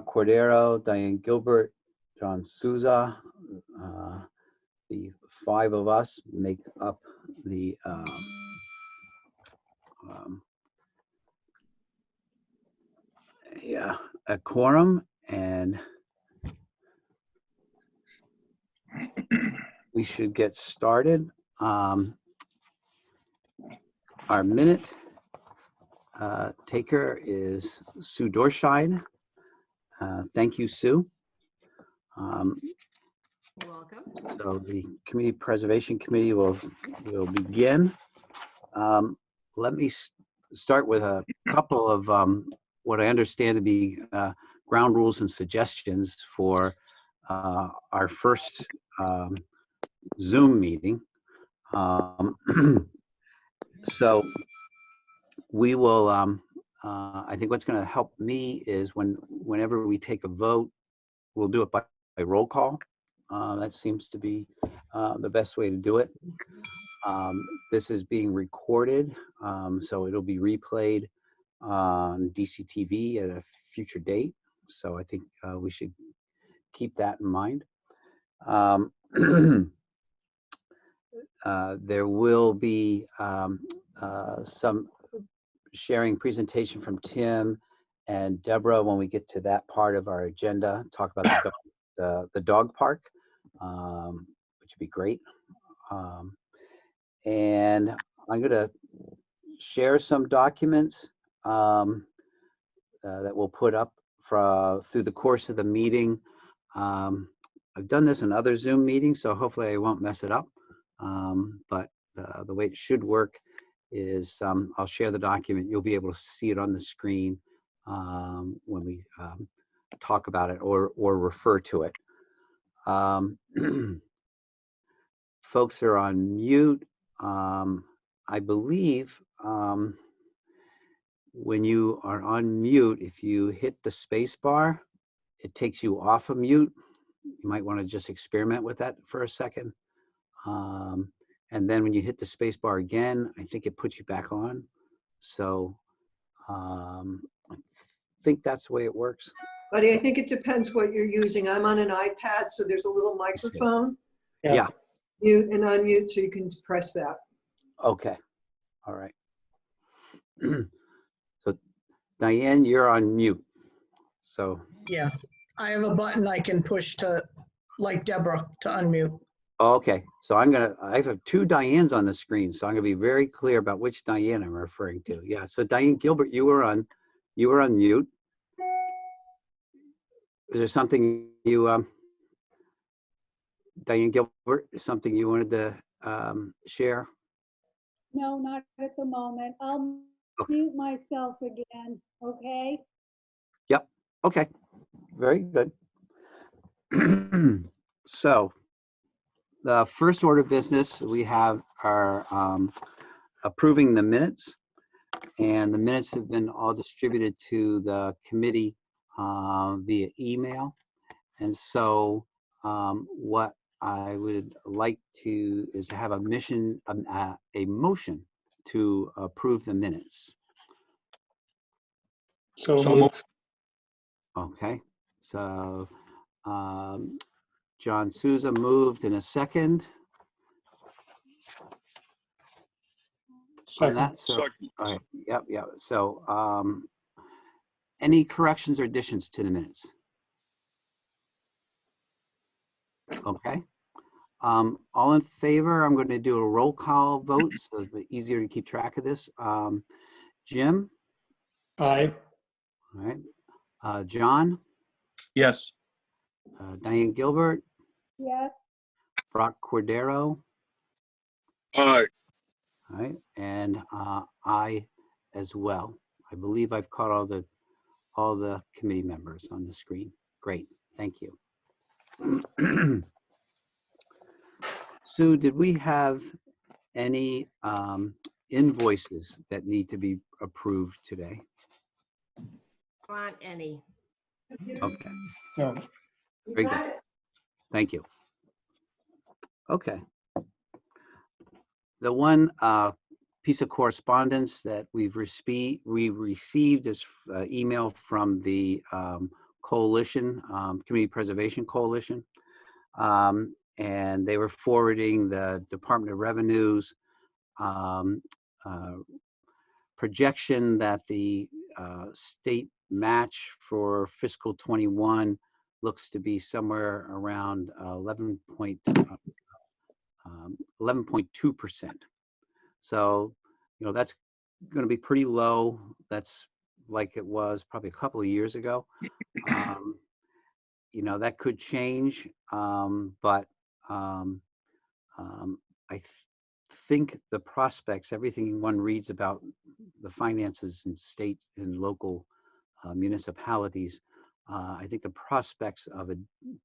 Cordero, Diane Gilbert, John Souza. The five of us make up the a quorum, and we should get started. Our minute taker is Sue Dorscheid. Thank you, Sue. You're welcome. So the Community Preservation Committee will begin. Let me start with a couple of what I understand to be ground rules and suggestions for our first Zoom meeting. So we will, I think what's going to help me is whenever we take a vote, we'll do it by roll call. That seems to be the best way to do it. This is being recorded, so it'll be replayed on DCTV at a future date. So I think we should keep that in mind. There will be some sharing presentation from Tim and Deborah when we get to that part of our agenda, talk about the dog park, which would be great. And I'm going to share some documents that we'll put up through the course of the meeting. I've done this in other Zoom meetings, so hopefully I won't mess it up. But the way it should work is I'll share the document. You'll be able to see it on the screen when we talk about it or refer to it. Folks are on mute. I believe when you are on mute, if you hit the space bar, it takes you off of mute. You might want to just experiment with that for a second. And then when you hit the space bar again, I think it puts you back on. So I think that's the way it works. Buddy, I think it depends what you're using. I'm on an iPad, so there's a little microphone. Yeah. Mute and unmute, so you can press that. Okay. All right. So Diane, you're on mute. So. Yeah, I have a button I can push to, like Deborah, to unmute. Okay, so I have two Dianes on the screen, so I'm gonna be very clear about which Diane I'm referring to. Yeah, so Diane Gilbert, you were on mute. Is there something you, Diane Gilbert, something you wanted to share? No, not at the moment. I'll mute myself again, okay? Yep, okay, very good. So, the first order of business we have are approving the minutes, and the minutes have been all distributed to the committee via email. And so what I would like to is to have a motion to approve the minutes. So moved. Okay, so John Souza moved in a second. On that, so, all right, yep. So any corrections or additions to the minutes? Okay. All in favor? I'm going to do a roll call vote so it's easier to keep track of this. Jim? Aye. All right. John? Yes. Diane Gilbert? Yes, Brock Cordero? Aye. All right, and I as well. I believe I've caught all the committee members on the screen. Great, thank you. Sue, did we have any invoices that need to be approved today? Aren't any. Okay, No. very good. Thank you. Okay. The one piece of correspondence that we received is email from the coalition, Community Preservation Coalition. And they were forwarding the Department of Revenue's projection that the state match for fiscal 21 looks to be somewhere around 11.2%. So, that's going to be pretty low. That's like it was probably a couple of years ago. That could change, but I think the prospects, everything one reads about the finances in state and local municipalities, I think the prospects of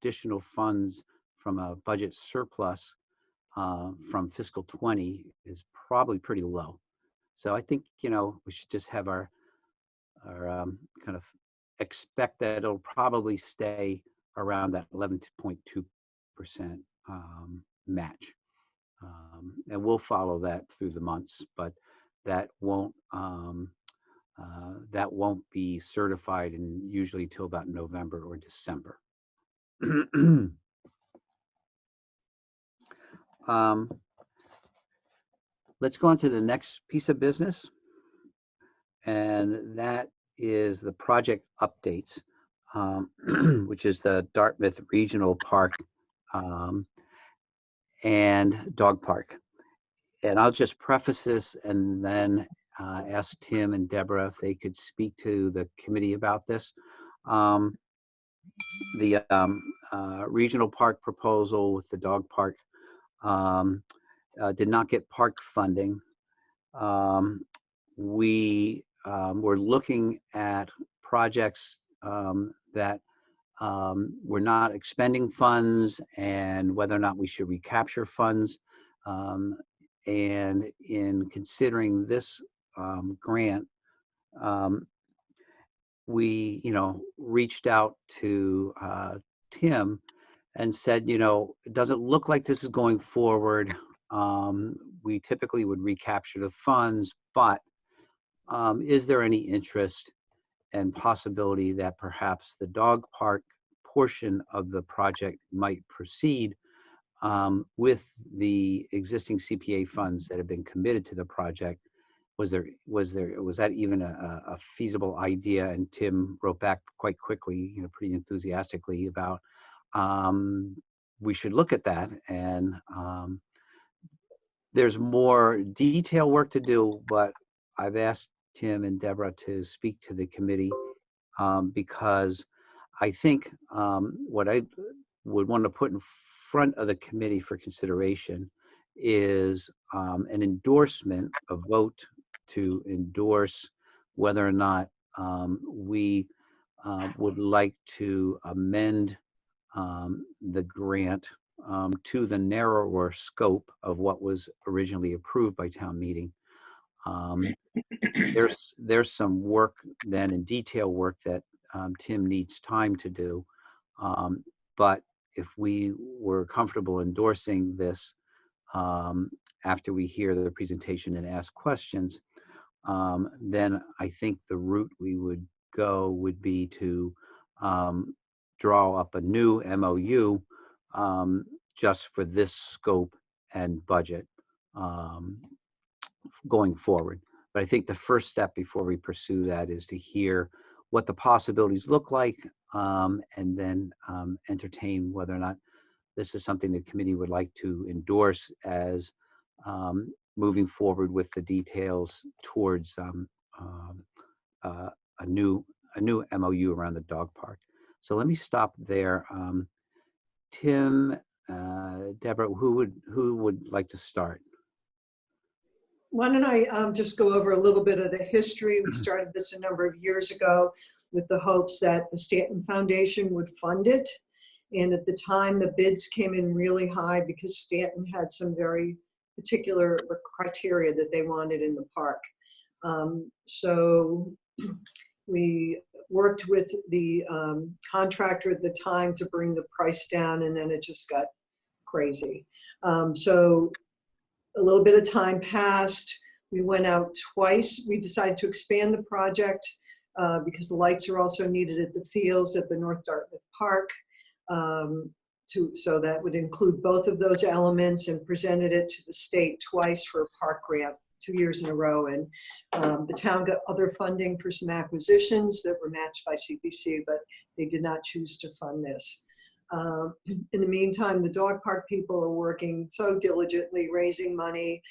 additional funds from a budget surplus from fiscal 20 is probably pretty low. So I think, we should just have our kind of expect that it'll probably stay around that 11.2% match. And we'll follow that through the months, but that won't be certified usually till about November or December. Let's go on to the next piece of business, and that is the project updates, which is the Dartmouth Regional Park and Dog Park. And I'll just preface this and then ask Tim and Deborah if they could speak to the committee about this. The regional park proposal with the dog park did not get park funding. We were looking at projects that we're not expending funds and whether or not we should recapture funds. And in considering this grant, we, reached out to Tim and said, it doesn't look like this is going forward. We typically would recapture the funds, but is there any interest and possibility that perhaps the dog park portion of the project might proceed with the existing CPA funds that have been committed to the project? Was that even a feasible idea? And Tim wrote back quite quickly, pretty enthusiastically about we should look at that. And there's more detailed work to do, but I've asked Tim and Deborah to speak to the committee because I think what I would want to put in front of the committee for consideration is an endorsement, a vote to endorse whether or not we would like to amend the grant to the narrower scope of what was originally approved by town meeting. There's some work then in detail work that Tim needs time to do, but if we were comfortable endorsing this after we hear the presentation and ask questions, then I think the route we would go would be to draw up a new MOU just for this scope and budget going forward. But I think the first step before we pursue that is to hear what the possibilities look like and then entertain whether or not this is something the committee would like to endorse as moving forward with the details towards a new MOU around the dog park. So let me stop there. Tim, Deborah, who would like to start? Why don't I just go over a little bit of the history? We started this a number of years ago with the hopes that the Stanton Foundation would fund it. And at the time, the bids came in really high because Stanton had some very particular criteria that they wanted in the park. So we worked with the contractor at the time to bring the price down, and then it just got crazy. So a little bit of time passed. We went out twice. We decided to expand the project because the lights are also needed at the fields at the North Dartmouth Park. So that would include both of those elements, and presented it to the state twice for a park grant, 2 years in a row. And the town got other funding for some acquisitions that were matched by CPC, but they did not choose to fund this. In the meantime, the dog park people are working so diligently raising money.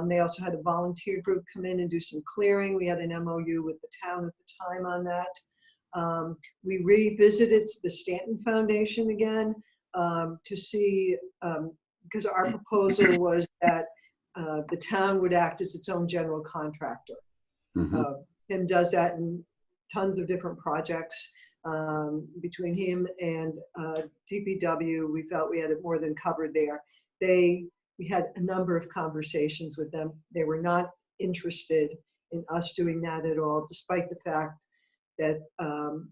They also had a volunteer group come in and do some clearing. We had an MOU with the town at the time on that. We revisited the Stanton Foundation again to see, because our proposal was that the town would act as its own general contractor. Tim does that in tons of different projects. Between him and DPW, we felt we had it more than covered there. We had a number of conversations with them. They were not interested in us doing that at all, despite the fact that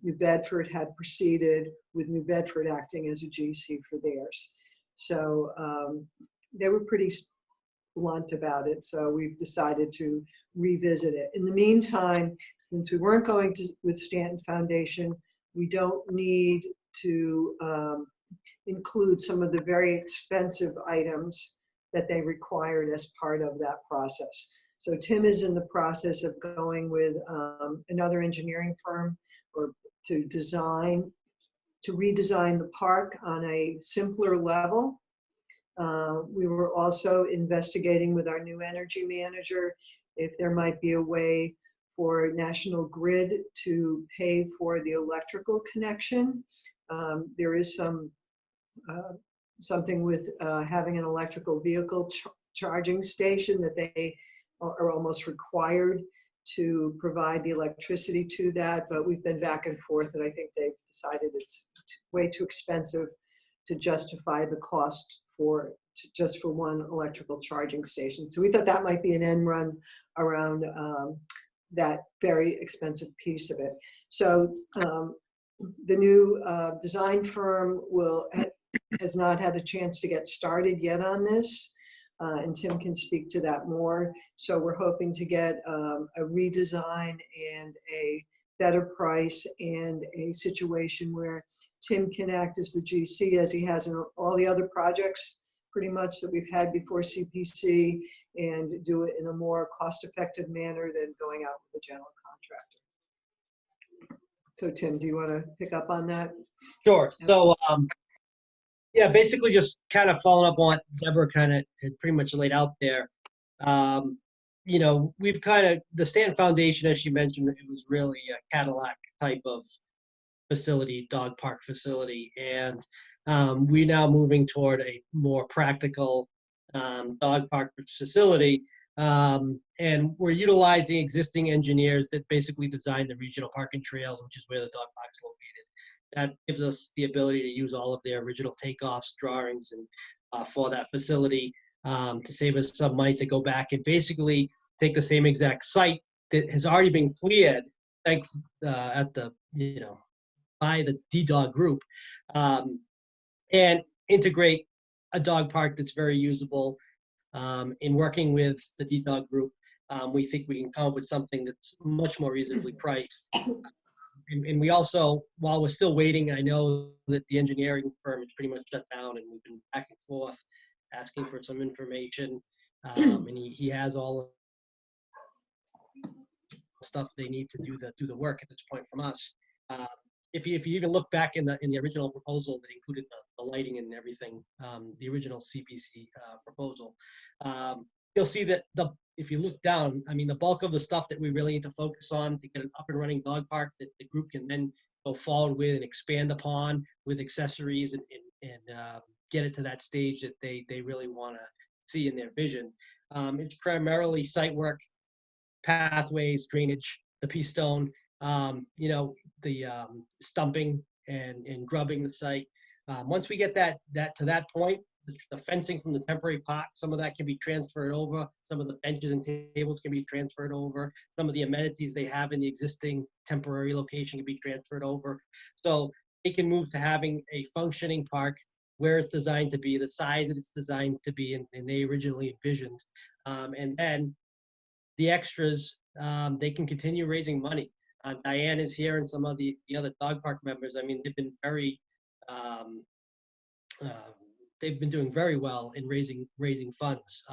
New Bedford had proceeded with New Bedford acting as a GC for theirs. So they were pretty blunt about it. So we've decided to revisit it. In the meantime, since we weren't going to with Stanton Foundation, we don't need to include some of the very expensive items that they required as part of that process. So Tim is in the process of going with another engineering firm to redesign the park on a simpler level. We were also investigating with our new energy manager if there might be a way for National Grid to pay for the electrical connection. There is something with having an electrical vehicle charging station that they are almost required to provide the electricity to that, but we've been back and forth, and I think they've decided it's way too expensive to justify the cost just for one electrical charging station. So we thought that might be an end run around that very expensive piece of it. So the new design firm has not had a chance to get started yet on this, and Tim can speak to that more. So we're hoping to get a redesign and a better price and a situation where Tim can act as the GC as he has in all the other projects pretty much that we've had before CPC, and do it in a more cost-effective manner than going out with a general contractor. So Tim, do you want to pick up on that? Sure. So, yeah, basically just kind of following up on what Deborah kind of had pretty much laid out there. You know, we've the Stanton Foundation, as she mentioned, it was really a Cadillac type of facility, dog park facility. And we're now moving toward a more practical dog park facility. And we're utilizing existing engineers that basically design the regional parking trails, which is where the dog park's located. That gives us the ability to use all of their original takeoffs, drawings, and for that facility to save us some money to go back and basically take the same exact site that has already been cleared at the, by the D-Dog group, and integrate a dog park that's very usable. In working with the D-Dog group, we think we can come up with something that's much more reasonably priced. And we also, while we're still waiting, I know that the engineering firm is pretty much shut down, and we've been back and forth asking for some information. And he has all the stuff they need to do the work at this point from us. If you even look back in the original proposal that included the lighting and everything, the original CPC proposal, you'll see that if you look down, I mean, the bulk of the stuff that we really need to focus on to get an up and running dog park that the group can then go forward with and expand upon with accessories and get it to that stage that they really want to see in their vision. It's primarily site work, pathways, drainage, the pea stone, the stumping and grubbing the site. Once we get that to that point, the fencing from the temporary park, some of that can be transferred over. Some of the benches and tables can be transferred over. Some of the amenities they have in the existing temporary location can be transferred over. So they can move to having a functioning park where it's designed to be, the size that it's designed to be, and they originally envisioned. And then the extras, they can continue raising money. Diane is here and some of the other dog park members. I mean, they've been very, they've been doing very well in raising funds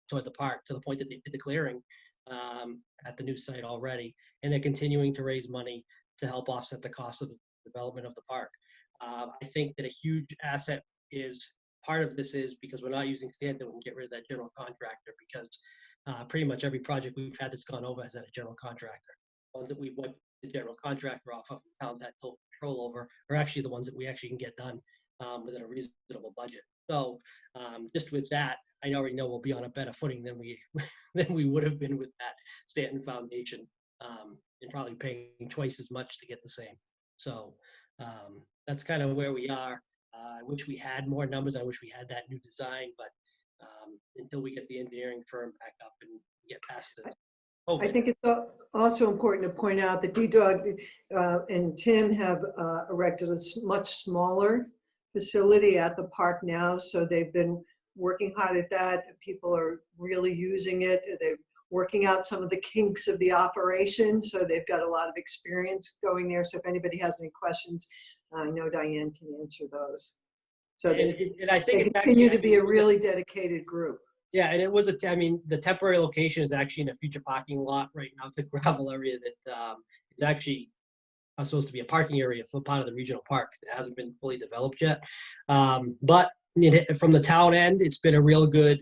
toward the park, to the point that they did the clearing at the new site already, and they're continuing to raise money to help offset the cost of the development of the park. I think that a huge asset is part of this is because we're not using Stanton, we can get rid of that general contractor, because pretty much every project we've had that's gone over has had a general contractor. Ones that we've wiped the general contractor off of, towns had total control over, are actually the ones that we actually can get done within a reasonable budget. So just with that, I already know we'll be on a better footing than we would have been with that Stanton Foundation, and probably paying twice as much to get the same. So that's kind of where we are. I wish we had more numbers. I wish we had that new design, but until we get the engineering firm back up and get past this. I think it's also important to point out that D-Dog and Tim have erected a much smaller facility at the park now. So they've been working hard at that. People are really using it. They're working out some of the kinks of the operation. So they've got a lot of experience going there. So if anybody has any questions, I know Diane can answer those. So and I think they it's continue actually, to be a really dedicated group. yeah, and it was I mean, the temporary location is actually in a future parking lot right now. It's a gravel area that is actually supposed to be a parking area for part of the regional park that hasn't been fully developed yet. But from the town end, it's been a real good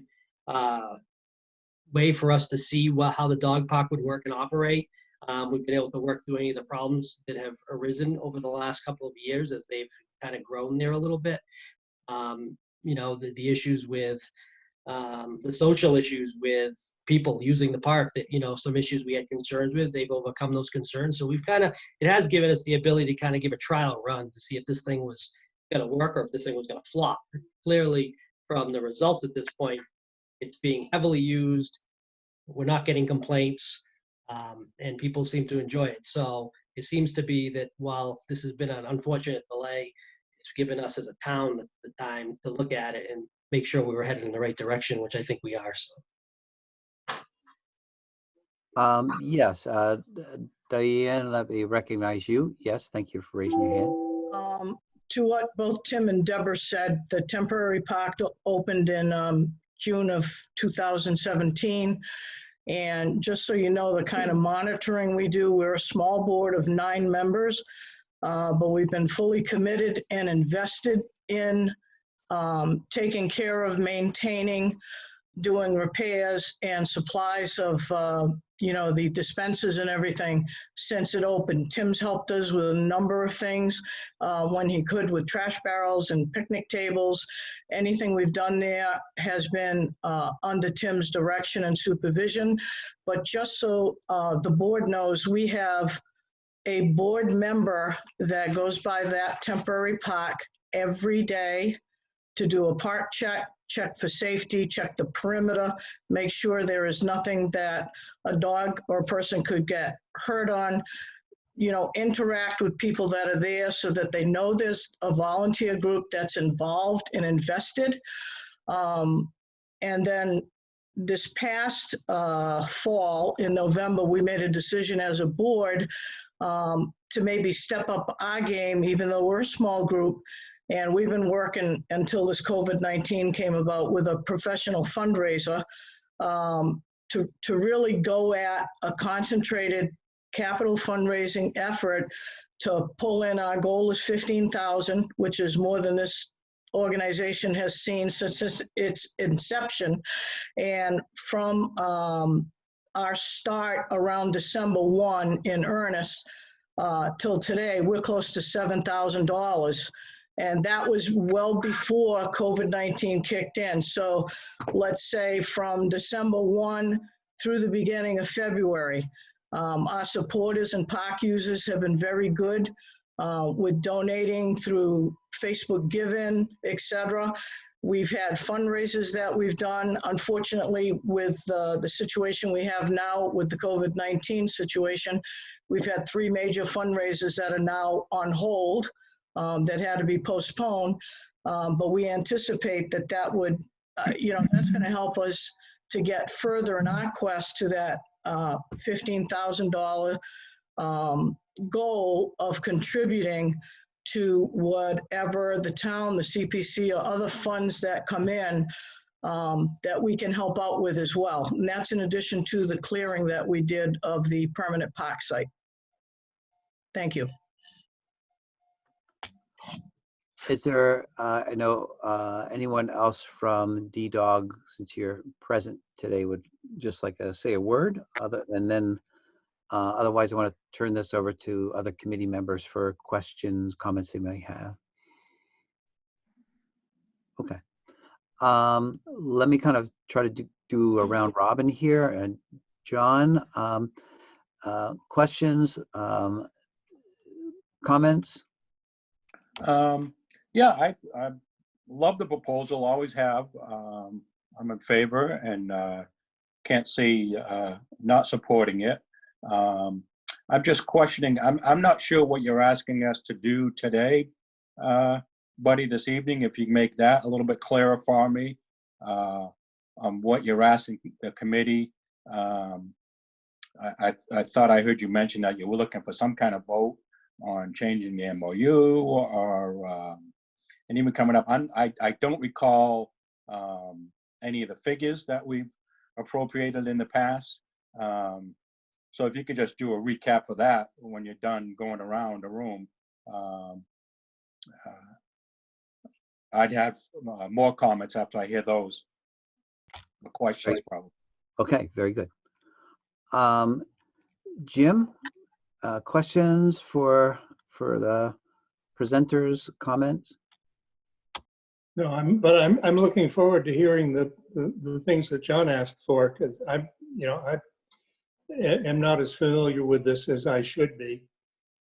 way for us to see how the dog park would work and operate. We've been able to work through any of the problems that have arisen over the last couple of years as they've kind of grown there a little bit. You know, the issues with the social issues with people using the park, that, you know, some issues we had concerns with, they've overcome those concerns. So we've kind of, it has given us the ability to kind of give a trial run to see if this thing was going to work or if this thing was going to flop. Clearly, from the results at this point, it's being heavily used. We're not getting complaints, and people seem to enjoy it. So it seems to be that while this has been an unfortunate delay, it's given us as a town the time to look at it and make sure we were headed in the right direction, which I think we are. So. Yes, Diane, let me recognize you. Yes, thank you for raising your hand. To what both Tim and Deborah said, the temporary park opened in June of 2017. And just so you know, the kind of monitoring we do, we're a small board of 9 members, but we've been fully committed and invested in taking care of, maintaining, doing repairs and supplies of, you know, the dispensers and everything since it opened. Tim's helped us with a number of things when he could, with trash barrels and picnic tables. Anything we've done there has been under Tim's direction and supervision. But just so the board knows, we have a board member that goes by that temporary park every day to do a park check, check for safety, check the perimeter, make sure there is nothing that a dog or a person could get hurt on, you know, interact with people that are there so that they know there's a volunteer group that's involved and invested. And then this past fall in November, we made a decision as a board to maybe step up our game, even though we're a small group. And we've been working until this COVID-19 came about with a professional fundraiser to really go at a concentrated capital fundraising effort to pull in. Our goal is $15,000, which is more than this organization has seen since its inception. And from our start around December 1 in earnest till today, we're close to $7,000. And that was well before COVID-19 kicked in. So let's say from December 1 through the beginning of February, our supporters and park users have been very good with donating through Facebook Given, etc. We've had fundraisers that we've done. Unfortunately, with the situation we have now with the COVID-19 situation, we've had 3 major fundraisers that are now on hold. That had to be postponed, but we anticipate that that would, you know, that's going to help us to get further in our quest to that $15,000 goal of contributing to whatever the town, the CPC, or other funds that come in that we can help out with as well. And that's in addition to the clearing that we did of the permanent park site. Thank you. Is there, I know, anyone else from DDOG, since you're present today, would just like to say a word? And then otherwise, I want to turn this over to other committee members for questions, comments they may have. Okay. Let me kind of try to do a round robin here. And John, questions, comments? Yeah, I love the proposal, always have. I'm in favor and can't see not supporting it. I'm just questioning, I'm not sure what you're asking us to do today, Buddy, this evening. If you can make that a little bit clearer for me, on what you're asking the committee. I thought I heard you mention that you were looking for some kind of vote on changing the MOU or and even coming up. I don't recall any of the figures that we've appropriated in the past. So if you could just do a recap for that when you're done going around the room, I'd have more comments after I hear those. The questions, Right. probably. Okay, very good. Jim, questions for the presenters, comments? No, I'm looking forward to hearing the things that John asked for, because I am not as familiar with this as I should be,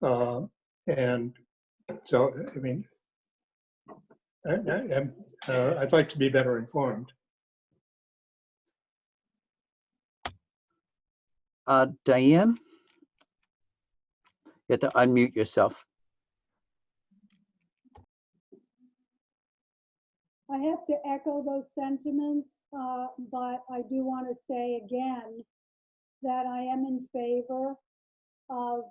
and so I mean, I'd like to be better informed. Diane, you have to unmute yourself. I have to echo those sentiments, but I do want to say again that I am in favor of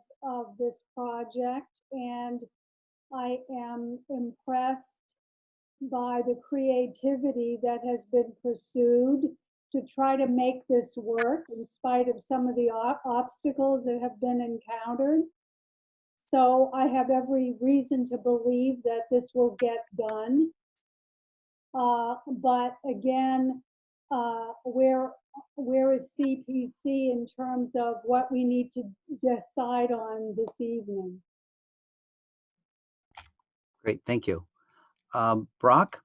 this project, and I am impressed by the creativity that has been pursued to try to make this work in spite of some of the obstacles that have been encountered. So I have every reason to believe that this will get done. But again, where is CPC in terms of what we need to decide on this evening? Great, thank you. Brock?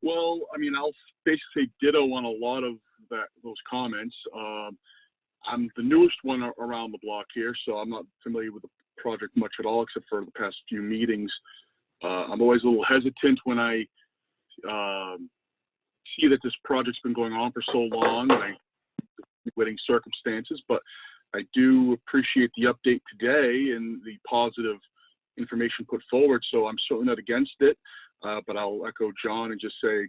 Well, I mean, I'll basically say ditto on a lot of those comments. I'm the newest one around the block here, so I'm not familiar with the project much at all, except for the past few meetings. I'm always a little hesitant when I see that this project's been going on for so long, and waiting circumstances, but I do appreciate the update today and the positive information put forward, so I'm certainly not against it, but I'll echo John and just say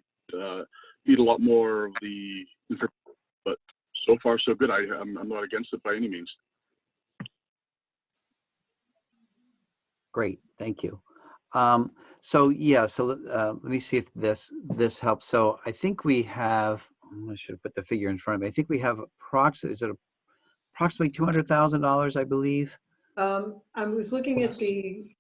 need a lot more of the information, but so far so good. I'm not against it by any means. Great, thank you. So yeah, so let me see if this helps. So I think we have, I should have put the figure in front of me. I think we have approximately $200,000, I believe. I was looking at the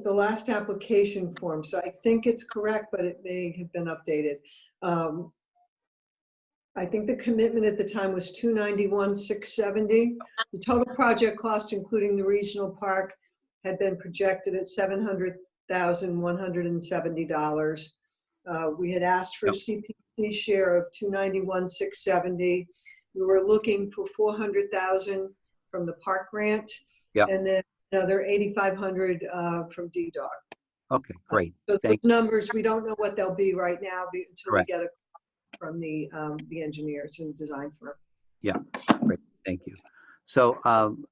last application form, so I think it's correct, but it may have been updated. I think the commitment at the time was $291,670. The total project cost, including the regional park, had been projected at $700,170. We had asked for CPC share of $291,670. We were looking for $400,000 from the park grant, and then another $8,500 from DDOG. Okay, great. So those Thanks. numbers, we don't know what they'll be right now until Correct. we get it from the engineers and design firm. Yeah, great, thank you. So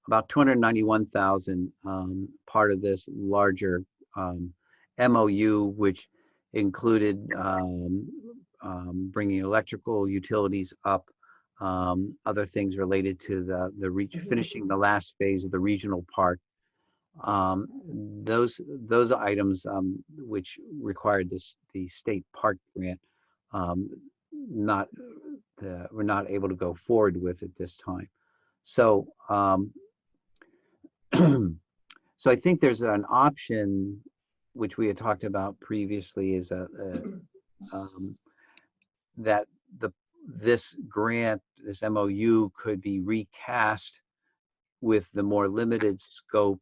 about 291,000, part of this larger MOU, which included bringing electrical utilities up other things related to finishing the last phase of the regional park. Those items which required the state park grant, we're not able to go forward with at this time. So so I think there's an option which we had talked about previously, is that this grant, this MOU, could be recast with the more limited scope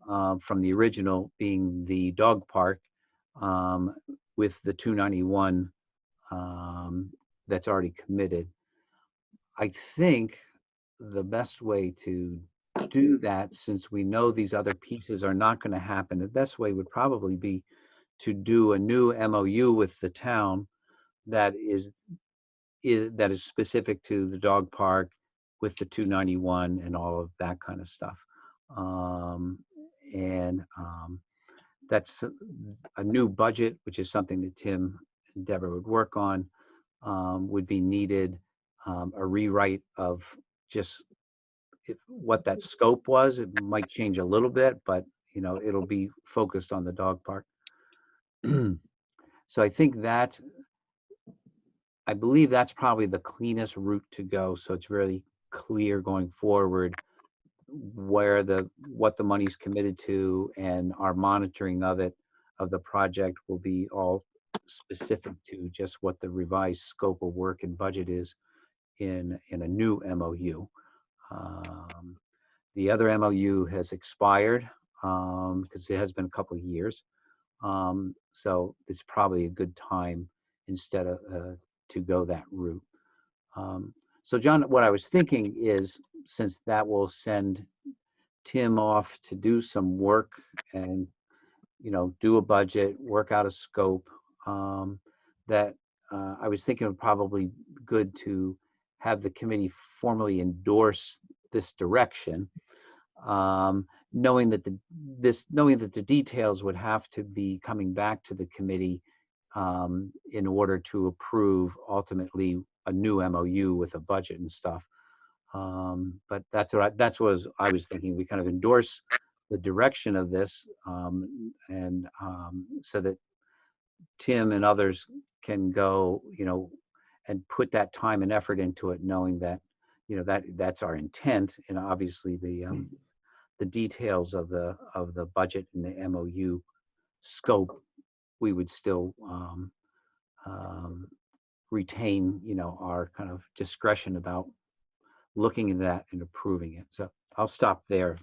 from the original, being the dog park, with the 291 that's already committed. I think the best way to do that, since we know these other pieces are not going to happen, the best way would probably be to do a new MOU with the town that is specific to the dog park, with the 291 and all of that kind of stuff. That's a new budget, which is something that Tim and Deborah would work on, would be needed. A rewrite of just what that scope was. It might change a little bit, but it'll be focused on the dog park. So I think I believe that's probably the cleanest route to go. So it's really clear going forward what the money's committed to, and our monitoring of the project will be all specific to just what the revised scope of work and budget is in a new MOU. The other MOU has expired because it has been a couple of years. So it's probably a good time instead of to go that route. So John, what I was thinking is, since that will send Tim off to do some work and do a budget, work out a scope, that I was thinking it would probably good to have the committee formally endorse this direction, knowing that the details would have to be coming back to the committee in order to approve ultimately a new MOU with a budget and stuff. But that's what I was thinking. We kind of endorse the direction of this, and so that Tim and others can go, and put that time and effort into it, knowing that, that's our intent. And obviously the details of the budget and the MOU scope, we would still retain, our kind of discretion about looking at that and approving it. So I'll stop there.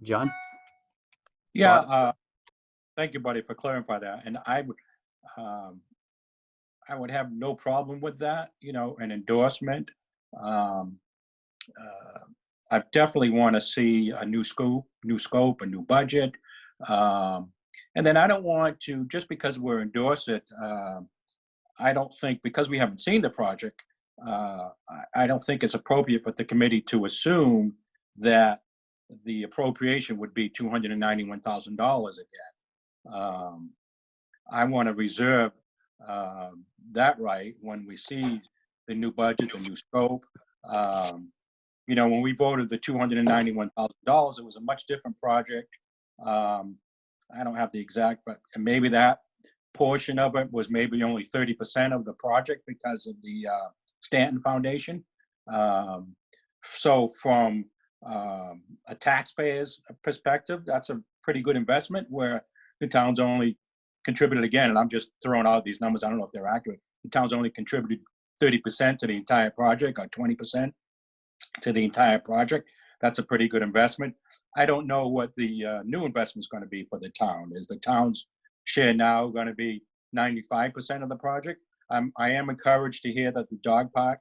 John? Yeah, thank you, buddy, for clarifying that. And I would have no problem with that, an endorsement. I definitely want to see a new scope, a new budget. And then I don't want to, just because we're endorse it, I don't think, because we haven't seen the project, I don't think it's appropriate for the committee to assume that the appropriation would be $291,000 again. I want to reserve that right when we see the new budget, the new scope. When we voted the $291,000, it was a much different project. I don't have the exact, but maybe that portion of it was maybe only 30% of the project because of the Stanton Foundation. So from a taxpayer's perspective, that's a pretty good investment, where the town's only contributed, again, and I'm just throwing out these numbers, I don't know if they're accurate, the town's only contributed 30% to the entire project, or 20% to the entire project. That's a pretty good investment. I don't know what the new investment is going to be for the town. Is the town's share now going to be 95% of the project? I am encouraged to hear that the dog park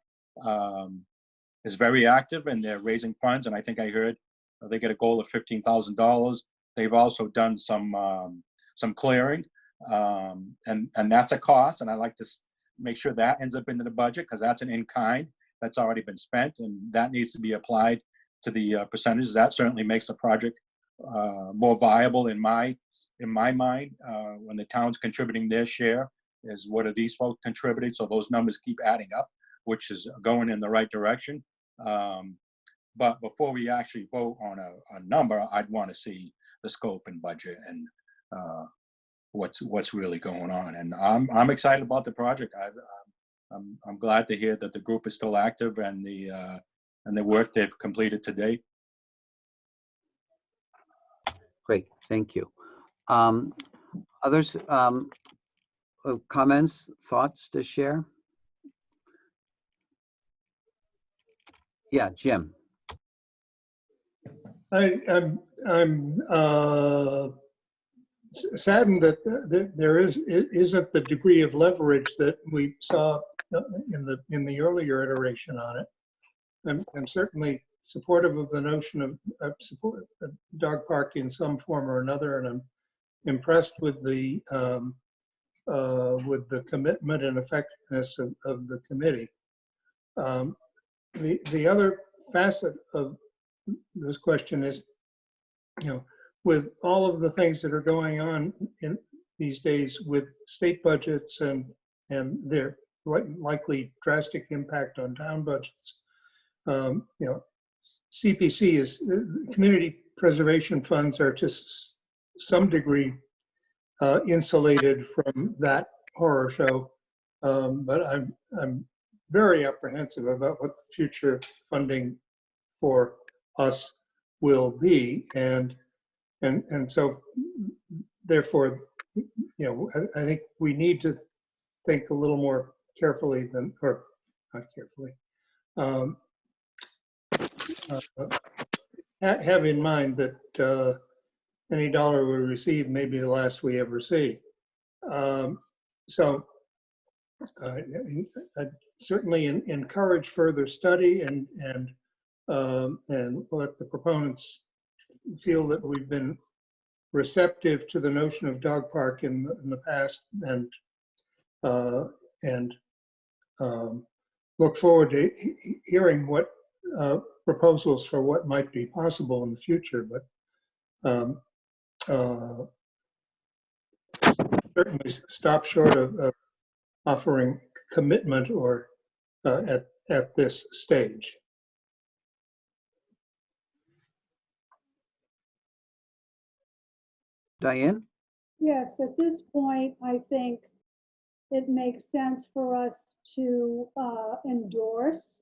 is very active and they're raising funds. And I think I heard they get a goal of $15,000. They've also done some clearing, and that's a cost. And I like to make sure that ends up into the budget, because that's an in-kind that's already been spent, and that needs to be applied to the percentages. That certainly makes the project more viable in my mind. When the town's contributing their share, is what are these folks contributing? So those numbers keep adding up. which is going in the right direction. But before we actually vote on a number, I'd want to see the scope and budget and what's really going on. And I'm excited about the project. I'm glad to hear that the group is still active and the work they've completed to date. Great, thank you. Others, comments, thoughts to share? Yeah, Jim. I'm saddened that there isn't the degree of leverage that we saw in the earlier iteration on it. I'm certainly supportive of the notion of support a dog park in some form or another, and I'm impressed with the commitment and effectiveness of the committee. The other facet of this question is, with all of the things that are going on in these days with state budgets and their likely drastic impact on town budgets, CPC is community preservation funds are to some degree insulated from that horror show, but I'm very apprehensive about what the future funding for us will be, and so therefore, I think we need to think a little more carefully than, or not carefully, have in mind that any dollar we receive may be the last we ever see. So I certainly encourage further study and let the proponents feel that we've been receptive to the notion of dog park in the past, and look forward to hearing what proposals for what might be possible in the future. But certainly stop short of offering commitment or at this stage. Diane? Yes, at this point, I think it makes sense for us to endorse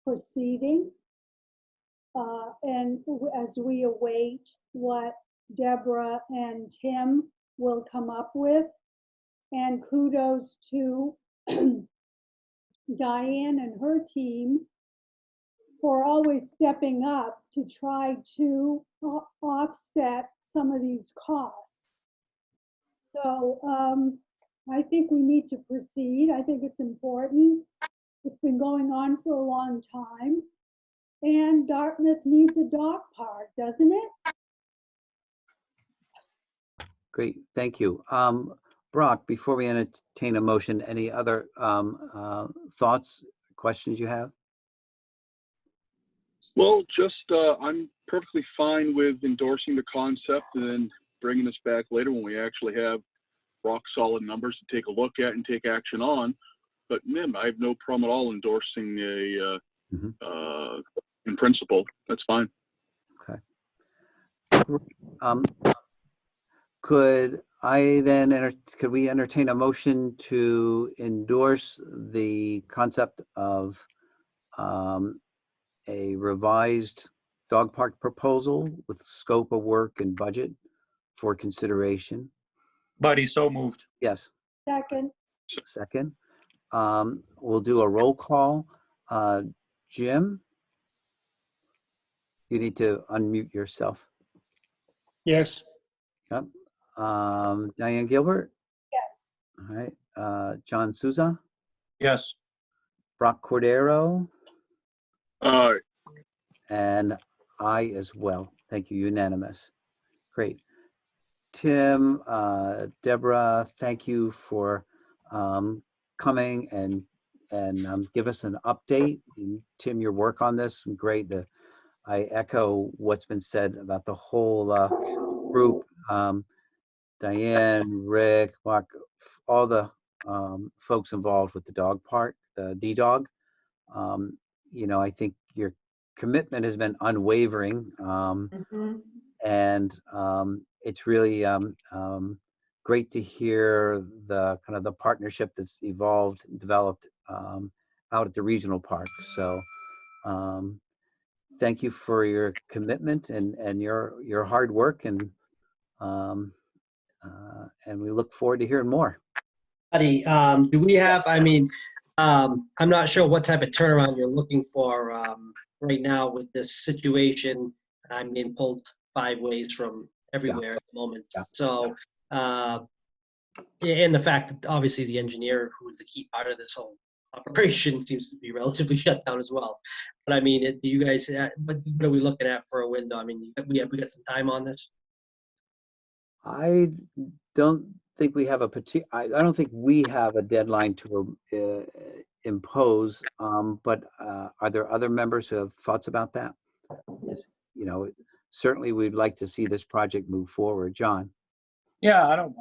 proceeding. And as we await what Deborah and Tim will come up with, and kudos to Diane and her team for always stepping up to try to offset some of these costs. So I think we need to proceed. I think it's important. It's been going on for a long time. And Dartmouth needs a dog park, doesn't it? Great, thank you. Brock, before we entertain a motion, any other thoughts, questions you have? Well, just I'm perfectly fine with endorsing the concept and then bringing this back later when we actually have rock solid numbers to take a look at and take action on. But Nim, I have no problem at all endorsing in principle. That's fine. Okay. Could we entertain a motion to endorse the concept of a revised dog park proposal with scope of work and budget for consideration? Buddy, so moved. Yes. Second. Second. We'll do a roll call. Jim, you need to unmute yourself. Yes. Yep. Diane Gilbert. Yes. All right. John Souza. Yes. Brock Cordero. All right. And I as well. Thank you. Unanimous. Great. Tim, Deborah, thank you for coming and give us an update. And Tim, your work on this, great. I echo what's been said about the whole group. Diane, Rick, Mark, all the folks involved with the dog park, the D-Dog. you know, I think your commitment has been unwavering. Mhm. And it's really great to hear the kind of the partnership that's evolved, developed out at the regional park. So thank you for your commitment and your hard work, um, and we look forward to hearing more. Buddy, do we have, I mean, I'm not sure what type of turnaround you're looking for right now with this situation. I'm being pulled 5 ways from everywhere at the moment. Yeah. So, and the fact that obviously the engineer, who is the key part of this whole operation, seems to be relatively shut down as well. But I mean, do you guys, what are we looking at for a window? I mean, we got some time on this? I don't think we have I don't think we have a deadline to impose, but are there other members who have thoughts about that? Yes, you know, certainly we'd like to see this project move forward. John? Yeah, I don't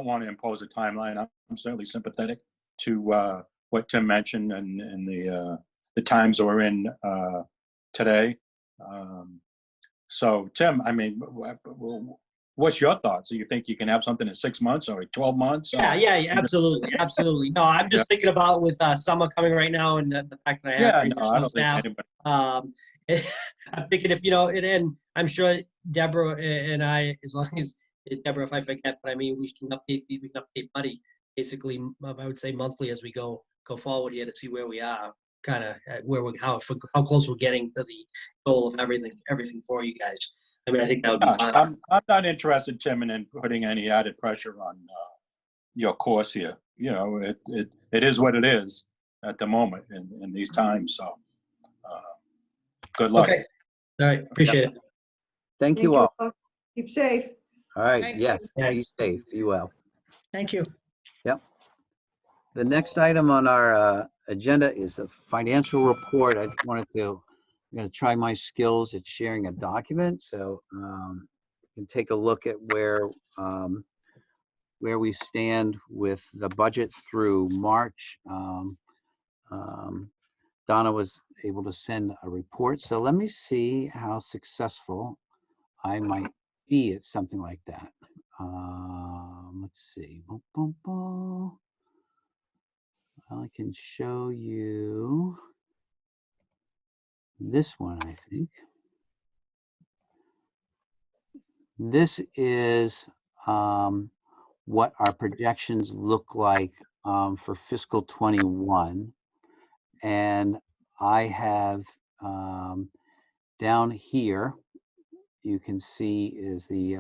want to impose a timeline. I'm certainly sympathetic to what Tim mentioned and the times we're in today. So Tim, I mean, what's your thoughts? Do you think you can have something in 6 months or 12 months? Yeah, absolutely, absolutely. No, I'm just thinking about with summer coming right now and the fact that I have Yeah, pretty no, much I no don't think staff. anybody. I'm thinking if, you know, and I'm sure Deborah and I, as long as, Deborah, if I forget, but I mean, we can update Buddy basically, I would say monthly as we go forward here to see where we are, kind of how close we're getting to the goal of everything for you guys. I mean, I think that would be fine. I'm not interested, Tim, in putting any added pressure on your course here. You know, it is what it is at the moment in these times. So, good luck. Okay. All right. Appreciate it. Thank you all. Keep safe. All right, Thank yes, be Thanks. safe, be well. Thank you. Yep. The next item on our agenda is a financial report. I'm going to try my skills at sharing a document, so you can take a look at where we stand with the budget through March. Donna was able to send a report, so let me see how successful I might be at something like that. Let's see. Boom, boom, boom. Well, I can show you this one, I think. This is what our projections look like for fiscal 21. And I have down here, you can see is the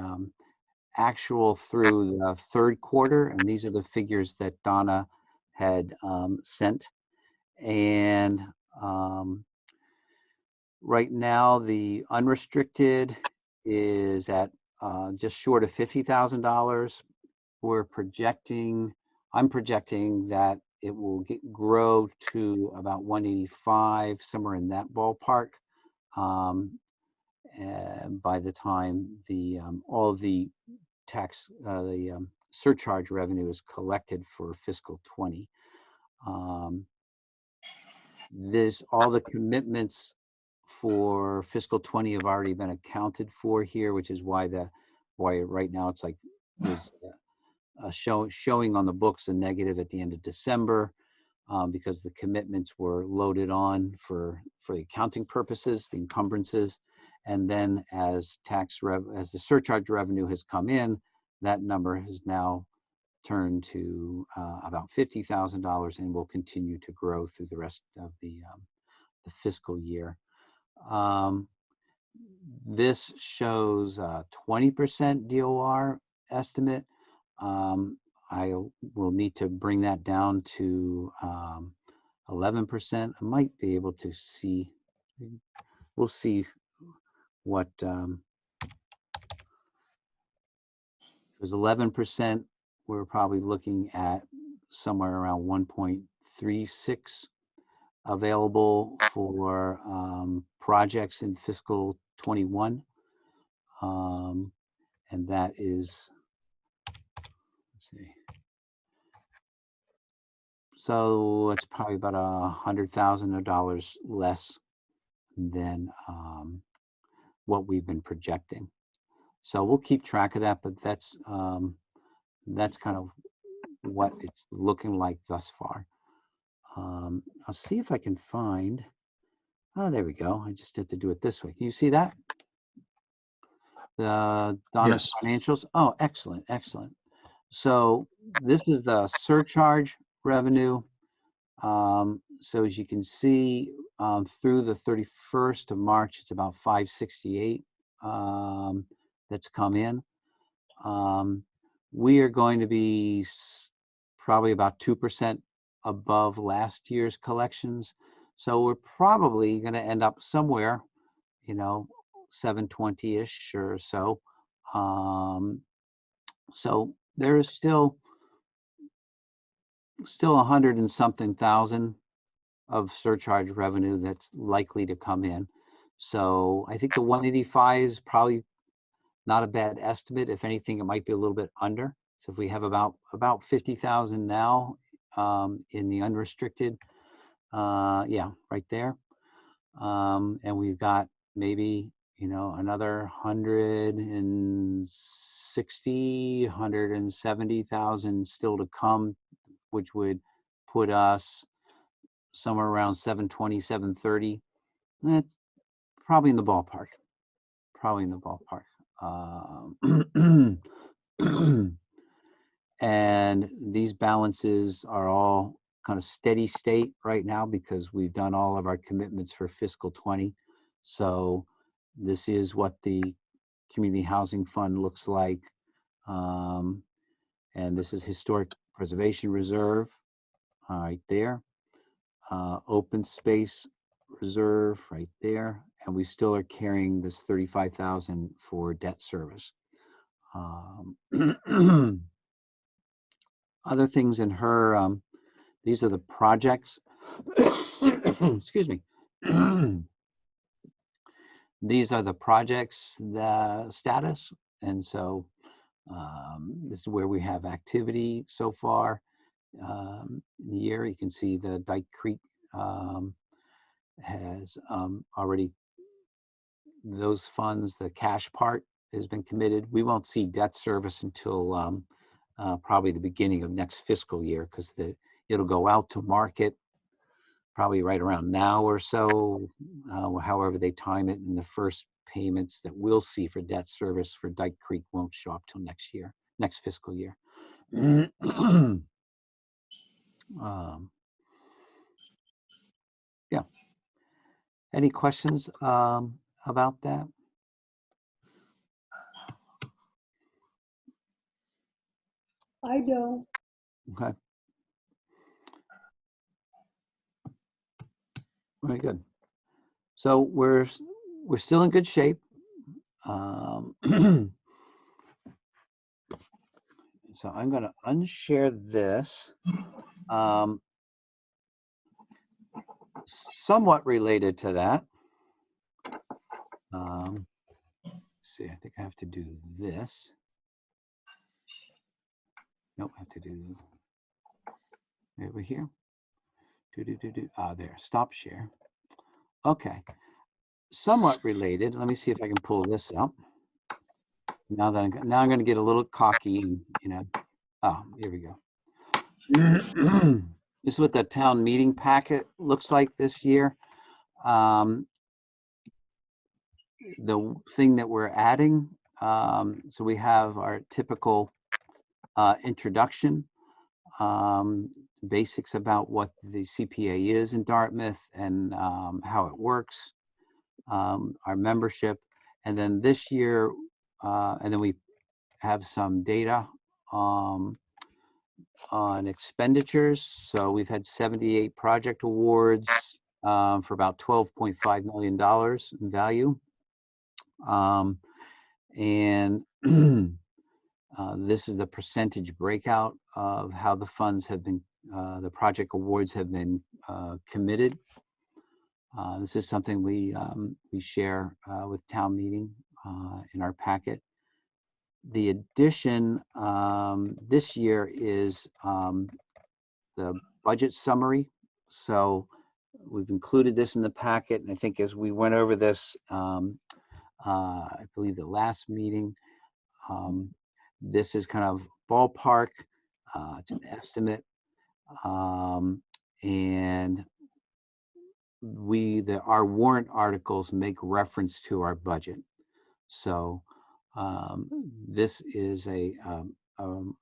actual through the third quarter. And these are the figures that Donna had sent. And right now, the unrestricted is at just short of $50,000. I'm projecting that it will grow to about 185, somewhere in that ballpark, by the time all of the tax, the surcharge revenue is collected for fiscal 20. All the commitments for fiscal 20 have already been accounted for here, which is why right now it's like there's showing on the books a negative at the end of December, because the commitments were loaded on for the accounting purposes, the encumbrances, and then as the surcharge revenue has come in, that number has now turned to about $50,000 and will continue to grow through the rest of the fiscal year. This shows a 20% DOR estimate. I will need to bring that down to 11%. I might be able to see, we'll see what, it was 11%. We're probably looking at somewhere around 1.36 available for projects in fiscal 21. And that is, let's see, So it's probably about $100,000 less than what we've been projecting. So we'll keep track of that, but that's kind of what it's looking like thus far. I'll see if I can find, oh, there we go. I just have to do it this way. Can you see that? The Donna's financials. Oh, excellent, excellent. So this is the surcharge revenue. So as you can see, through the 31st of March, it's about 568 that's come in. We are going to be probably about 2% above last year's collections. So we're probably going to end up somewhere, 720-ish or so. So there is still 100 and something thousand of surcharge revenue that's likely to come in. So I think the 185 is probably not a bad estimate. If anything, it might be a little bit under. So if we have about 50,000 now in the unrestricted, yeah, right there. And we've got maybe, another 170,000 still to come, which would put us somewhere around 720, 730. That's probably in the ballpark. And these balances are all kind of steady state right now because we've done all of our commitments for fiscal 20. So this is what the community housing fund looks like. And this is historic preservation reserve right there. Open space reserve right there. And we still are carrying this 35,000 for debt service. Other things in her, these are the projects. Excuse me. These are the projects, the status. And so this is where we have activity so far. In the year, you can see the Dyke Creek has already, those funds, the cash part has been committed. We won't see debt service until probably the beginning of next fiscal year because it'll go out to market probably right around now or so, however they time it, and the first payments that we'll see for debt service for Dyke Creek won't show up till next year, next fiscal year. Yeah. Any questions about that? I don't. Okay. Very good. So we're still in good shape. So I'm going to unshare this. Somewhat related to that. Let's see, I think I have to do this. Nope, I have to do over here. There, stop share. Okay, somewhat related. Let me see if I can pull this up. Now I'm going to get a little cocky and here we go. This is what the town meeting packet looks like this year. The thing that we're adding, so we have our typical introduction, basics about what the CPA is in Dartmouth and how it works, our membership, and then this year, and then we have some data on expenditures. So we've had 78 project awards for about $12.5 million in value. And this is the percentage breakout of how the funds have been, the project awards have been committed. This is something we share with town meeting in our packet. The addition this year is the budget summary. So we've included this in the packet, and I think as we went over this, I believe the last meeting, this is kind of ballpark. It's an estimate, and our warrant articles make reference to our budget. So this is a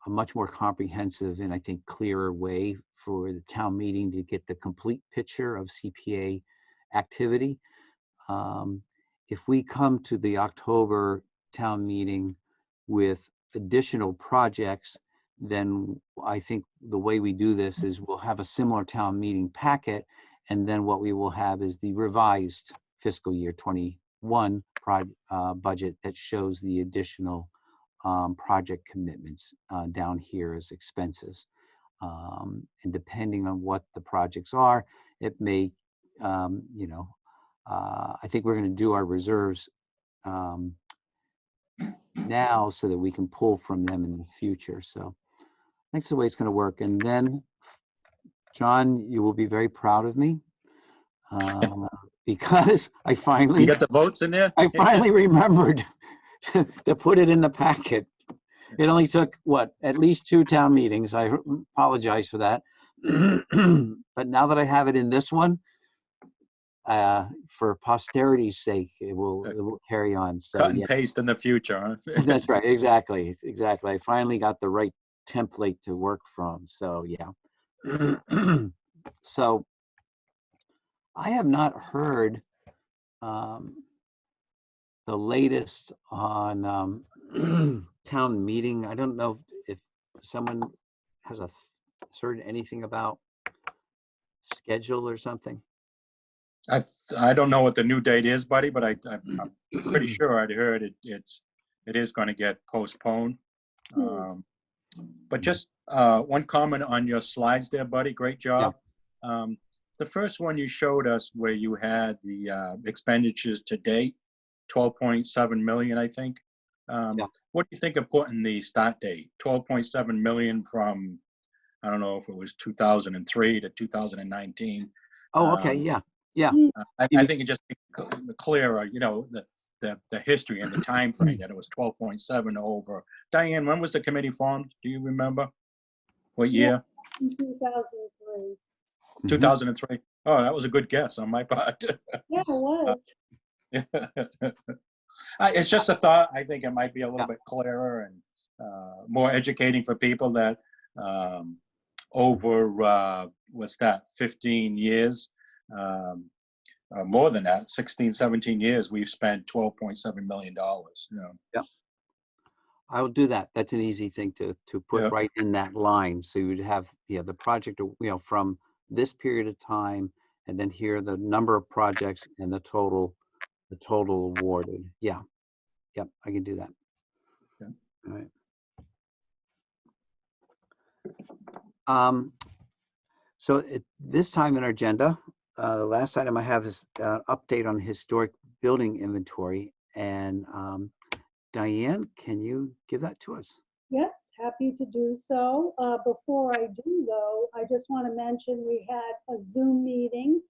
much more comprehensive and I think clearer way for the town meeting to get the complete picture of CPA activity. If we come to the October town meeting with additional projects, then I think the way we do this is we'll have a similar town meeting packet, and then what we will have is the revised fiscal year 21 budget that shows the additional project commitments down here as expenses. And depending on what the projects are, it may, I think we're going to do our reserves now so that we can pull from them in the future. So that's the way it's going to work. And then, John, you will be very proud of me because I finally You got the votes in there? I finally remembered to put it in the packet. It only took, what, at least 2 town meetings. I apologize for that. But now that I have it in this one, for posterity's sake, it will carry on. So Cut and yeah, paste in the future, huh? that's right. Exactly. I finally got the right template to work from. So yeah. So I have not heard the latest on town meeting. I don't know if someone has heard anything about schedule or something. I don't know what the new date is, buddy, but I'm pretty sure I'd heard it is going to get postponed. But just one comment on your slides there, buddy. Great job. Yeah. The first one you showed us where you had the expenditures to date, 12.7 million, I think. Yeah. What do you think of putting the start date? 12.7 million from, I don't know if it was 2003 to 2019. Oh, okay. Yeah. I think it just clearer, the history and the time frame that it was 12.7 over. Diane, when was the committee formed? Do you remember? What year? In 2003. 2003. Oh, that was a good guess on my part. Yeah, it was. It's just a thought. I think it might be a little bit clearer and more educating for people that over, what's that, 15 years, more than that, 16, 17 years, we've spent $12.7 million. Yeah. I will do that. That's an easy thing to put right in that line. So you would have the project, from this period of time, and then here the number of projects and the total awarded. Yeah. Yep, I can do that. Okay. All right. So at this time in our agenda, the last item I have is an update on historic building inventory. And Diane, can you give that to us? Yes, happy to do so. Before I do, though, I just want to mention we had a Zoom meeting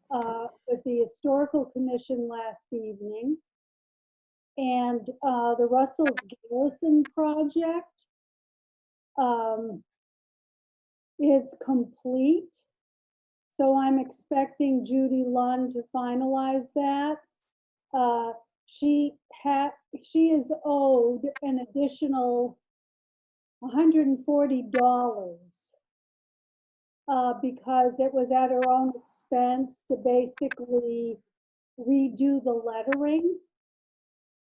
with the Historical Commission last evening. And the Russell's Garrison project is complete. So I'm expecting Judy Lund to finalize that. She is owed an additional $140 because it was at her own expense to basically redo the lettering.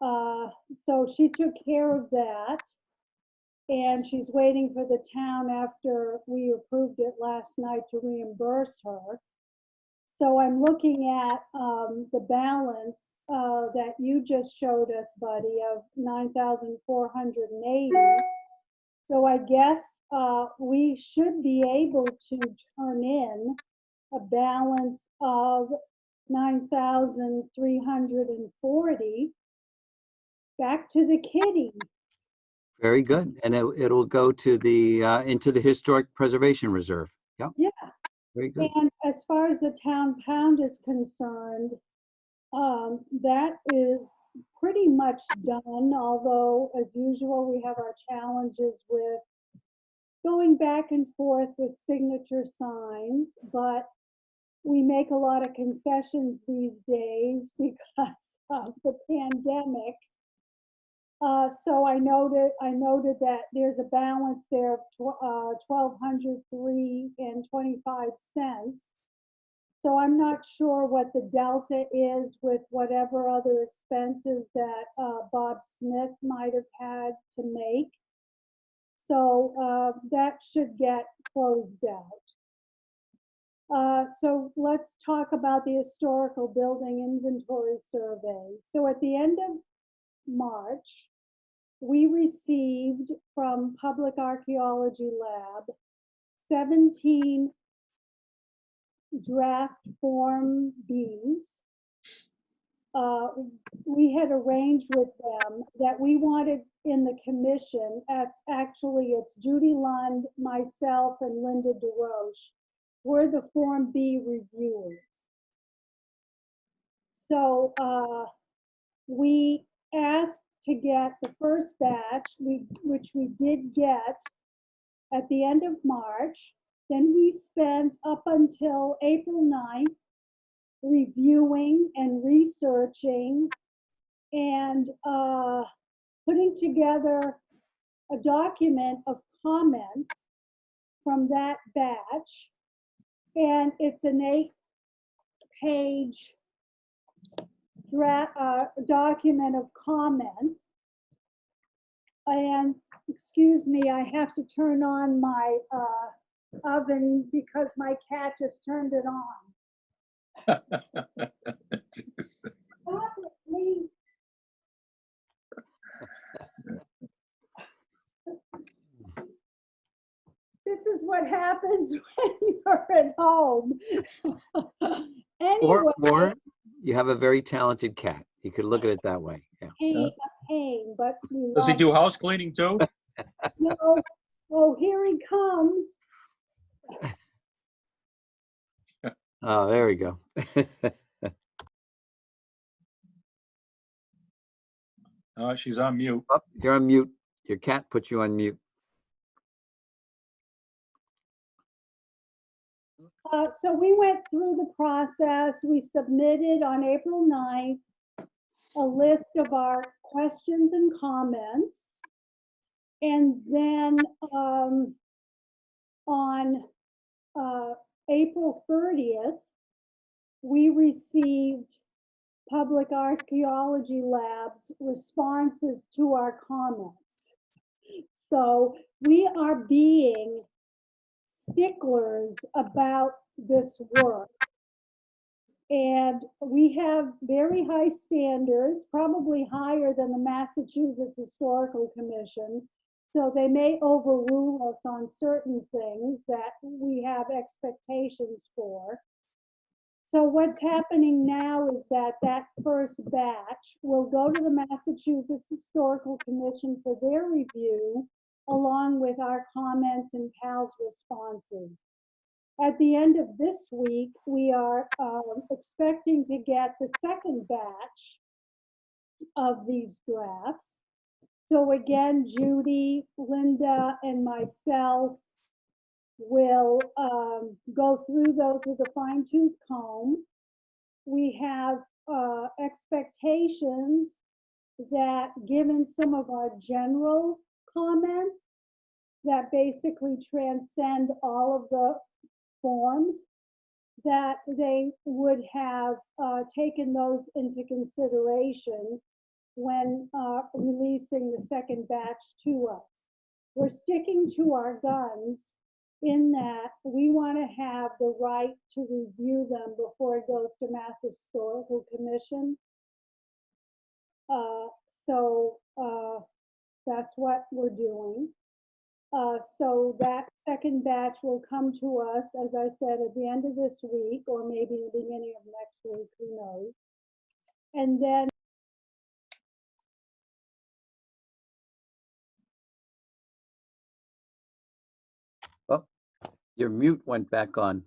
So she took care of that, and she's waiting for the town after we approved it last night to reimburse her. So I'm looking at the balance that you just showed us, buddy, of $9,480. So I guess we should be able to turn in a balance of $9,340 back to the kitty. Very good. And it'll go to the into the Historic Preservation Reserve. Yep. Yeah, Very good. And as far as the town pound is concerned, that is pretty much done, although as usual, we have our challenges with going back and forth with signature signs, but we make a lot of concessions these days because of the pandemic. So I noted that there's a balance there of $1,203 and 25 cents. So I'm not sure what the delta is with whatever other expenses that Bob Smith might have had to make. So that should get closed out. So let's talk about the historical building inventory survey. So at the end of March, we received from Public Archaeology Lab 17 draft Form Bs. We had arranged with them that we wanted in the commission, it's Judy Lund, myself, and Linda DeRoche, were the Form B reviewers. So we asked to get the first batch, which we did get at the end of March. Then we spent up until April 9th reviewing and researching and putting together a document of comments from that batch. And it's an 8-page document of comments. And excuse me, I have to turn on my oven because my cat just turned it on. Stop it, please. This is what happens when you're at home. Anyway, Or you have a very talented cat. You could look at it that way. Yeah. a pain, but we Does he love do house cleaning too? No. Oh, here he comes. Oh, there we go. Oh, she's on mute. Oh, you're on mute. Your cat put you on mute. So we went through the process. We submitted on April 9th a list of our questions and comments. And then on April 30th, we received Public Archaeology Lab's responses to our comments. So we are being sticklers about this work. And we have very high standards, probably higher than the Massachusetts Historical Commission. So they may overrule us on certain things that we have expectations for. So what's happening now is that first batch will go to the Massachusetts Historical Commission for their review, along with our comments and Cal's responses. At the end of this week, we are expecting to get the second batch of these drafts. So again, Judy, Linda, and myself will go through those with a fine-tooth comb. We have expectations that, given some of our general comments that basically transcend all of the forms, that they would have taken those into consideration when releasing the second batch to us. We're sticking to our guns in that we want to have the right to review them before it goes to Mass Historical Commission. So that's what we're doing. So that second batch will come to us, as I said, at the end of this week, or maybe the beginning of next week, who knows. And then Oh, your mute went back on.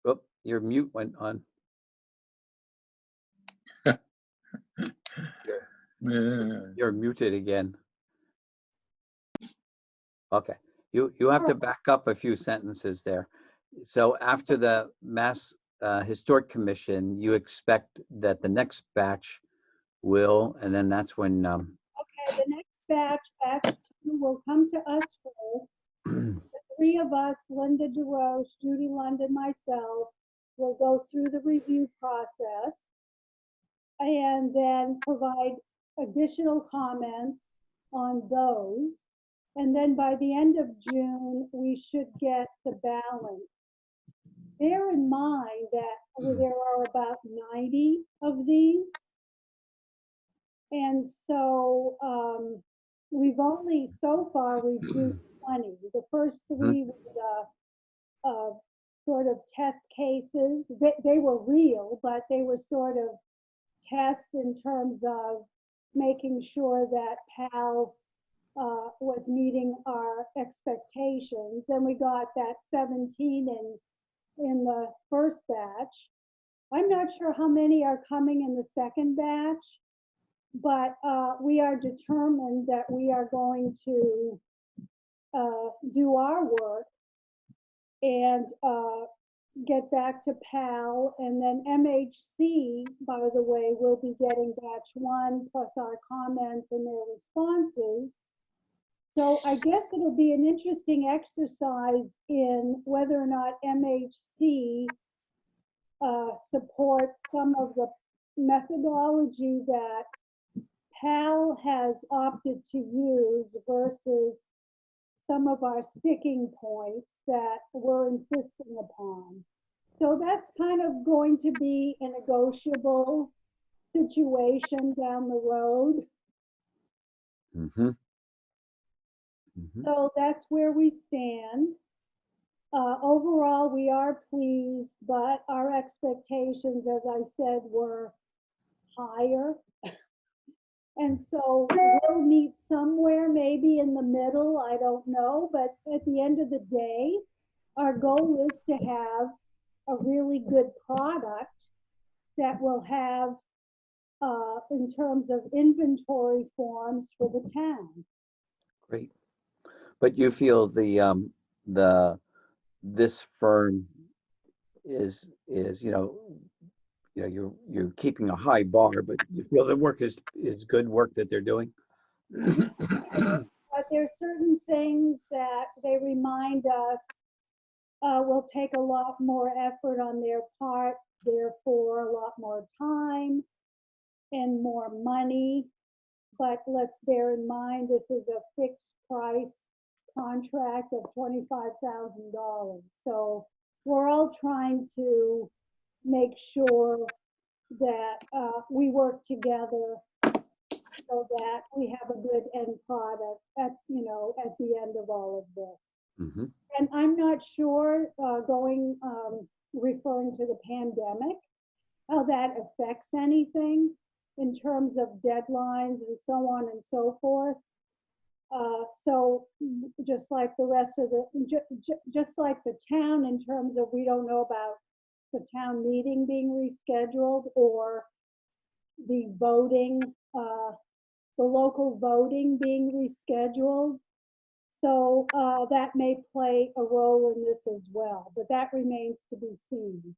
Oh, your mute went on. You're muted again. Okay, you have to back up a few sentences there. So after the Mass Historic Commission, you expect that the next batch will, and then that's when Okay, the next batch 2 will come to us first. The 3 of us, Linda DeRoche, Judy London, myself, will go through the review process and then provide additional comments on those. And then by the end of June, we should get the balance. Bear in mind that there are about 90 of these. And so we've only so far reviewed 20. The first 3 were sort of test cases. They were real, but they were sort of tests in terms of making sure that PAL was meeting our expectations. And we got that 17 in the first batch. I'm not sure how many are coming in the second batch, but we are determined that we are going to do our work and get back to PAL, and then MHC, by the way, will be getting batch 1 plus our comments and their responses. So I guess it'll be an interesting exercise in whether or not MHC supports some of the methodology that PAL has opted to use versus some of our sticking points that we're insisting upon. So that's kind of going to be a negotiable situation down the road. So that's where we stand. Overall, we are pleased, but our expectations, as I said, were higher. And so we'll meet somewhere, maybe in the middle, I don't know, but at the end of the day, our goal is to have a really good product that will have, in terms of inventory forms for the town. great. But you feel this firm is you're keeping a high bar, but you feel the work is good work that they're doing. But there's certain things that they remind us will take a lot more effort on their part, therefore a lot more time and more money. But let's bear in mind, this is a fixed price contract of $25,000. So we're all trying to make sure that we work together so that we have a good end product at the end of all of this. And I'm not sure, referring to the pandemic, how that affects anything in terms of deadlines and so on and so forth. So just like the rest of just like the town, in terms of we don't know about the town meeting being rescheduled or the voting, the local voting being rescheduled. So that may play a role in this as well, but that remains to be seen.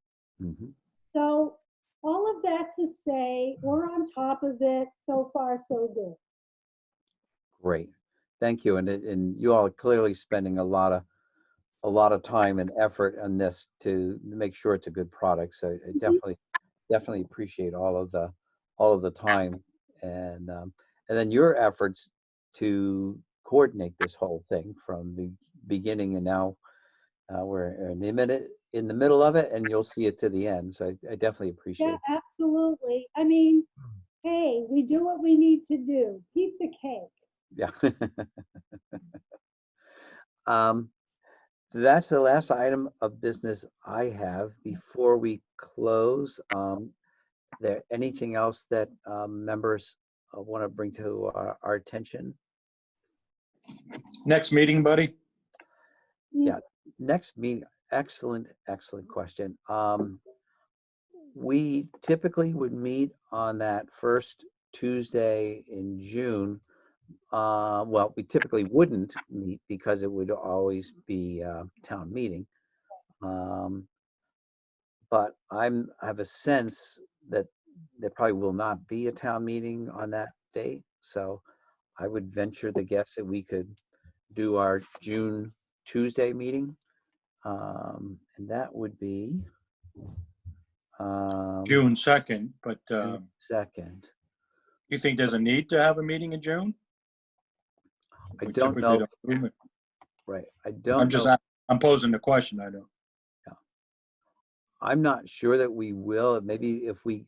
So all of that to say, we're on top of it. So far, so good. Great, thank you. And you all are clearly spending a lot of time and effort on this to make sure it's a good product. So I definitely appreciate all of the time and then your efforts to coordinate this whole thing from the beginning, and now we're in the middle of it, and you'll see it to the end. So I definitely appreciate it. Yeah, absolutely. I mean, hey, we do what we need to do. Piece of cake. Yeah. That's the last item of business I have. Before we close, there anything else that members want to bring to our attention? Next meeting, buddy? Yeah, next meeting. excellent question. We typically would meet on that first Tuesday in June. Well, we typically wouldn't meet because it would always be town meeting. But I have a sense that there probably will not be a town meeting on that date. So I would venture the guess that we could do our June Tuesday meeting. And that would be June 2nd, but June 2nd. you think there's a need to have a meeting in June? I We don't typically know. do it. Right. I I'm don't just, know. I'm posing the question, I don't. I'm not sure that we will. Maybe if we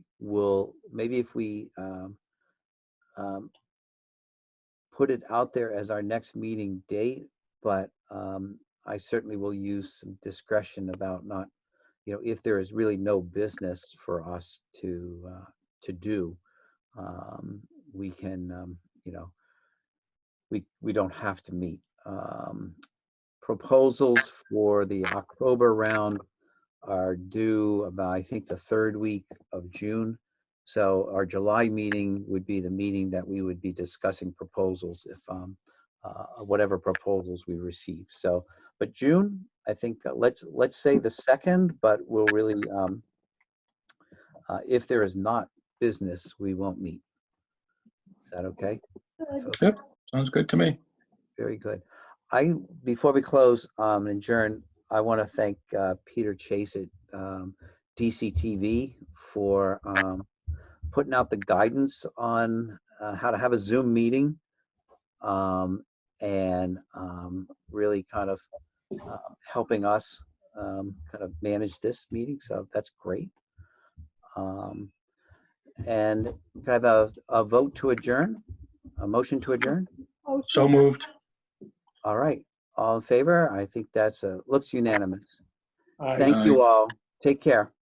put it out there as our next meeting date, but I certainly will use some discretion about not, if there is really no business for us to do, we can, we don't have to meet. Proposals for the October round are due about, I think, the third week of June. So our July meeting would be the meeting that we would be discussing proposals if whatever proposals we receive. So, but June, I think let's say the 2nd, but we'll really, if there is not business, we won't meet. Is that okay? Good. Yep, sounds good to me. Very good. Before we close and adjourn, I want to thank Peter Chase at DCTV for putting out the guidance on how to have a Zoom meeting and really kind of helping us kind of manage this meeting. So that's great. And can I have a vote to adjourn? A motion to adjourn? Oh, So sure. moved. All right. All in favor? I think that's looks unanimous. Aye. Thank you all. Take care.